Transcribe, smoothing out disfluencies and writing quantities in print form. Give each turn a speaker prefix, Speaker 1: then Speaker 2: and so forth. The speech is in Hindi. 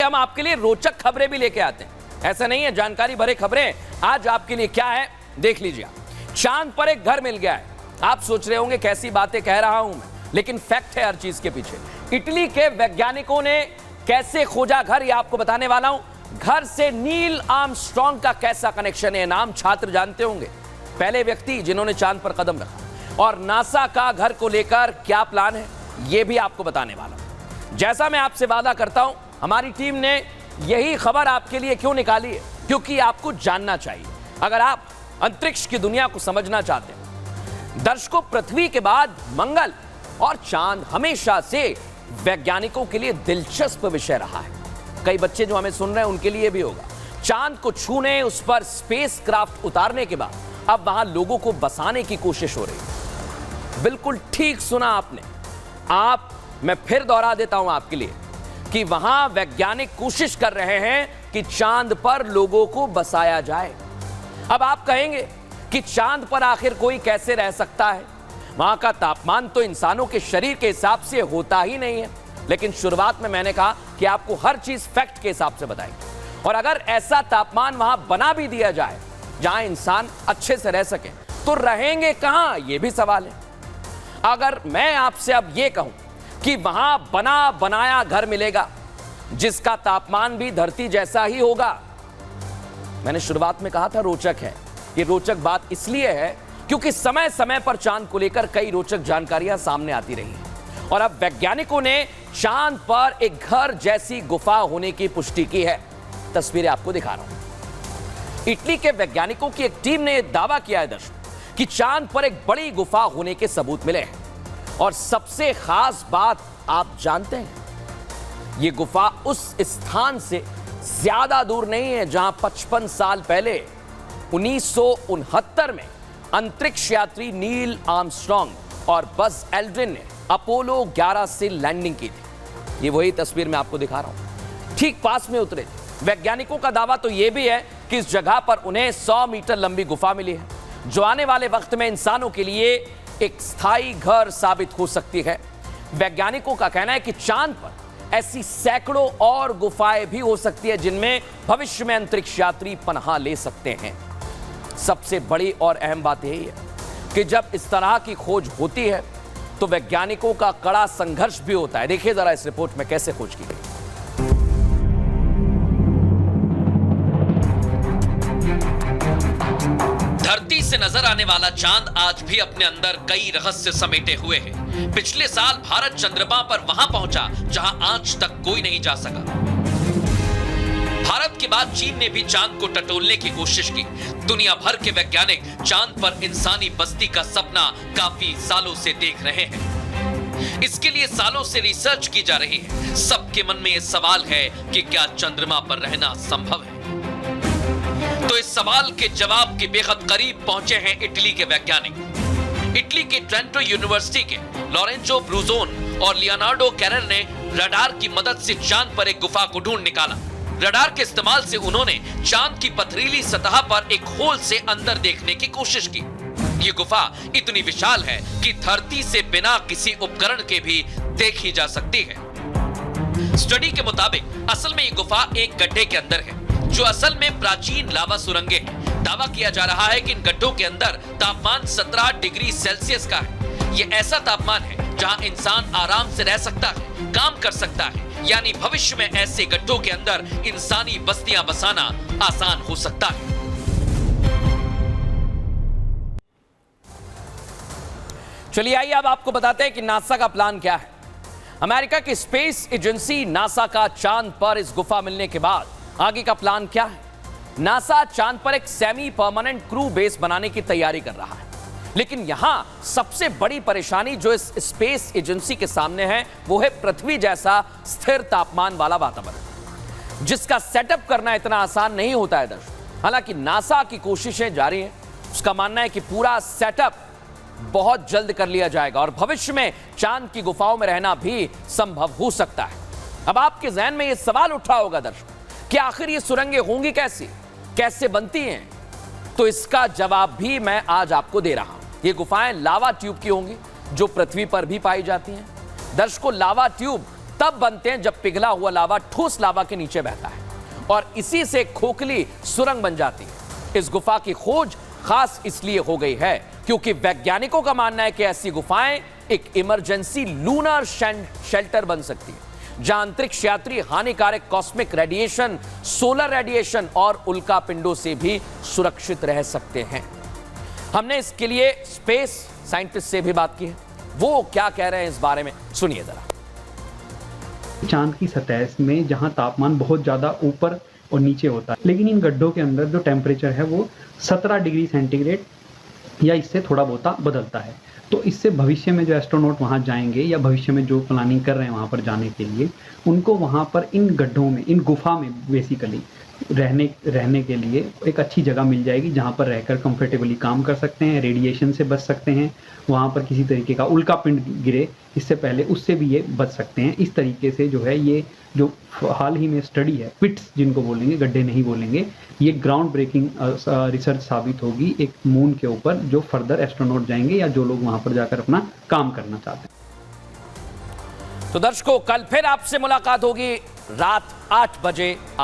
Speaker 1: हम आपके लिए रोचक खबरें भी लेके आते हैं। ऐसा नहीं है जानकारी भरे खबरें। आज आपके लिए क्या है देख लीजिए। चांद पर एक घर मिल गया है। आप सोच रहे होंगे कैसी बातें कह रहा हूं मैं, लेकिन फैक्ट है हर चीज के पीछे। इटली के वैज्ञानिकों ने कैसे खोजा घर, ये आपको बताने वाला हूं। घर से नील आर्मस्ट्रांग का कैसा कनेक्शन है, नाम छात्र जानते होंगे, पहले व्यक्ति जिन्होंने चांद पर कदम रखा। और नासा का घर को लेकर क्या प्लान है, यह भी आपको बताने वाला हूं। जैसा मैं आपसे वादा करता हूं, हमारी टीम ने यही खबर आपके लिए क्यों निकाली है, क्योंकि आपको जानना चाहिए अगर आप अंतरिक्ष की दुनिया को समझना चाहते हैं। दर्शकों, पृथ्वी के बाद मंगल और चांद हमेशा से वैज्ञानिकों के लिए दिलचस्प विषय रहा है। कई बच्चे जो हमें सुन रहे हैं उनके लिए भी होगा। चांद को छूने, उस पर स्पेस क्राफ्ट उतारने के बाद अब वहां लोगों को बसाने की कोशिश हो रही है। बिल्कुल ठीक सुना आपने। मैं फिर दोहरा देता हूं आपके लिए कि वहां वैज्ञानिक कोशिश कर रहे हैं कि चांद पर लोगों को बसाया जाए। अब आप कहेंगे कि चांद पर आखिर कोई कैसे रह सकता है, वहां का तापमान तो इंसानों के शरीर के हिसाब से होता ही नहीं है। लेकिन शुरुआत में मैंने कहा कि आपको हर चीज फैक्ट के हिसाब से बताएंगे। और अगर ऐसा तापमान वहां बना भी दिया जाए जहां इंसान अच्छे से रह सके, तो रहेंगे कहां, यह भी सवाल है। अगर मैं आपसे अब यह कहूं कि वहां बना बनाया घर मिलेगा जिसका तापमान भी धरती जैसा ही होगा, मैंने शुरुआत में कहा था रोचक है। यह रोचक बात इसलिए है क्योंकि समय समय पर चांद को लेकर कई रोचक जानकारियां सामने आती रही हैं। और अब वैज्ञानिकों ने चांद पर एक घर जैसी गुफा होने की पुष्टि की है। तस्वीरें आपको दिखा रहा हूं। इटली के वैज्ञानिकों की एक टीम ने यह दावा किया है दर्शकों कि चांद पर एक बड़ी गुफा होने के सबूत मिले हैं। और सबसे खास बात आप जानते हैं, यह गुफा उस स्थान से ज्यादा दूर नहीं है जहां 55 साल पहले 1969 में अंतरिक्ष यात्री नील आर्मस्ट्रांग और बज एल्ड्रिन ने अपोलो 11 से लैंडिंग की थी। ये वही तस्वीर मैं आपको दिखा रहा हूं, ठीक पास में उतरे थे। वैज्ञानिकों का दावा तो यह भी है कि इस जगह पर उन्हें 100 मीटर लंबी गुफा मिली है, जो आने वाले वक्त में इंसानों के लिए एक स्थायी घर साबित हो सकती है। वैज्ञानिकों का कहना है कि चांद पर ऐसी सैकड़ों और गुफाएं भी हो सकती है जिनमें भविष्य में अंतरिक्ष यात्री पनाह ले सकते हैं। सबसे बड़ी और अहम बात यही है कि जब इस तरह की खोज होती है तो वैज्ञानिकों का कड़ा संघर्ष भी होता है। देखिए जरा इस रिपोर्ट में कैसे खोज की गई।
Speaker 2: धरती से नजर आने वाला चांद आज भी अपने अंदर कई रहस्य समेटे हुए है। पिछले साल भारत चंद्रमा पर वहां पहुंचा जहां आज तक कोई नहीं जा सका। भारत के बाद चीन ने भी चांद को टटोलने की कोशिश की। दुनिया भर के वैज्ञानिक चांद पर इंसानी बस्ती का सपना काफी सालों से देख रहे हैं। इसके लिए सालों से रिसर्च की जा रही है। सबके मन में यह सवाल है कि क्या चंद्रमा पर रहना संभव है। तो इस सवाल के जवाब के बेहद करीब पहुंचे हैं इटली के वैज्ञानिक। इटली के ट्रेंटो यूनिवर्सिटी के लॉरेंजो ब्रूजोन और लियोनार्डो कैरर ने रडार की मदद से चांद पर एक गुफा को ढूंढ निकाला। रडार के इस्तेमाल से उन्होंने चांद की पथरीली सतह पर एक होल से अंदर देखने की कोशिश की। ये गुफा इतनी विशाल है कि धरती से बिना किसी उपकरण के भी देखी जा सकती है। स्टडी के मुताबिक असल में ये गुफा एक गड्ढे के अंदर है, जो असल में प्राचीन लावा सुरंगें हैं। दावा किया जा रहा है कि इन गड्ढों के अंदर तापमान 17 डिग्री सेल्सियस का है। यह ऐसा तापमान है जहां इंसान आराम से रह सकता है, काम कर सकता है। यानी भविष्य में ऐसे गड्ढों के अंदर इंसानी बस्तियां बसाना आसान हो सकता है।
Speaker 1: चलिए आइए अब आपको बताते हैं कि नासा का प्लान क्या है। अमेरिका की स्पेस एजेंसी नासा का चांद पर इस गुफा मिलने के बाद आगे का प्लान क्या है। नासा चांद पर एक सेमी परमानेंट क्रू बेस बनाने की तैयारी कर रहा है। लेकिन यहां सबसे बड़ी परेशानी जो इस स्पेस एजेंसी के सामने है वो है पृथ्वी जैसा स्थिर तापमान वाला वातावरण, जिसका सेटअप करना इतना आसान नहीं होता है दर्शकों। हालांकि नासा की कोशिशें जारी हैं। उसका मानना है कि पूरा सेटअप बहुत जल्द कर लिया जाएगा और भविष्य में चांद की गुफाओं में रहना भी संभव हो सकता है। अब आपके जहन में यह सवाल उठा होगा दर्शकों कि आखिर ये सुरंगें होंगी कैसे बनती हैं, तो इसका जवाब भी मैं आज आपको दे रहा हूं। ये गुफाएं लावा ट्यूब की होंगी जो पृथ्वी पर भी पाई जाती हैं। दर्शकों, लावा ट्यूब तब बनते हैं जब पिघला हुआ लावा ठोस लावा के नीचे बहता है और इसी से खोखली सुरंग बन जाती है। इस गुफा की खोज खास इसलिए हो गई है क्योंकि वैज्ञानिकों का मानना है कि ऐसी गुफाएं एक इमरजेंसी लूनर शेल्टर बन सकती है, जहां अंतरिक्ष यात्री हानिकारक कॉस्मिक रेडिएशन, सोलर रेडिएशन और उल्का पिंडों से भी सुरक्षित रह सकते हैं। हमने इसके लिए स्पेस साइंटिस्ट से भी बात की है, वो क्या कह रहे हैं इस बारे में सुनिए जरा।
Speaker 3: चांद की सतह में जहां तापमान बहुत ज़्यादा ऊपर और नीचे होता है, लेकिन इन गड्ढों के अंदर जो टेम्परेचर है वो 17 डिग्री सेंटीग्रेड या इससे थोड़ा बहुत बदलता है। तो इससे भविष्य में जो एस्ट्रोनॉट वहां जाएंगे या भविष्य में जो प्लानिंग कर रहे हैं वहां पर जाने के लिए, उनको वहां पर इन गड्ढों में, इन गुफा में बेसिकली रहने के लिए एक अच्छी जगह मिल जाएगी जहां पर रहकर कंफर्टेबली काम कर सकते हैं, रेडिएशन से बच सकते हैं, वहां पर किसी तरीके का उल्का पिंड गिरे इससे पहले उससे भी ये बच सकते हैं। इस तरीके से जो है ये जो हाल ही में स्टडी है, पिट्स जिनको बोलेंगे, गड्ढे नहीं बोलेंगे, ये ग्राउंड ब्रेकिंग रिसर्च साबित होगी एक मून के ऊपर, जो फर्दर एस्ट्रोनॉट जाएंगे या जो लोग वहां पर जाकर अपना काम करना चाहते हैं।
Speaker 1: तो दर्शकों, कल फिर आपसे मुलाकात होगी रात 8 बजे।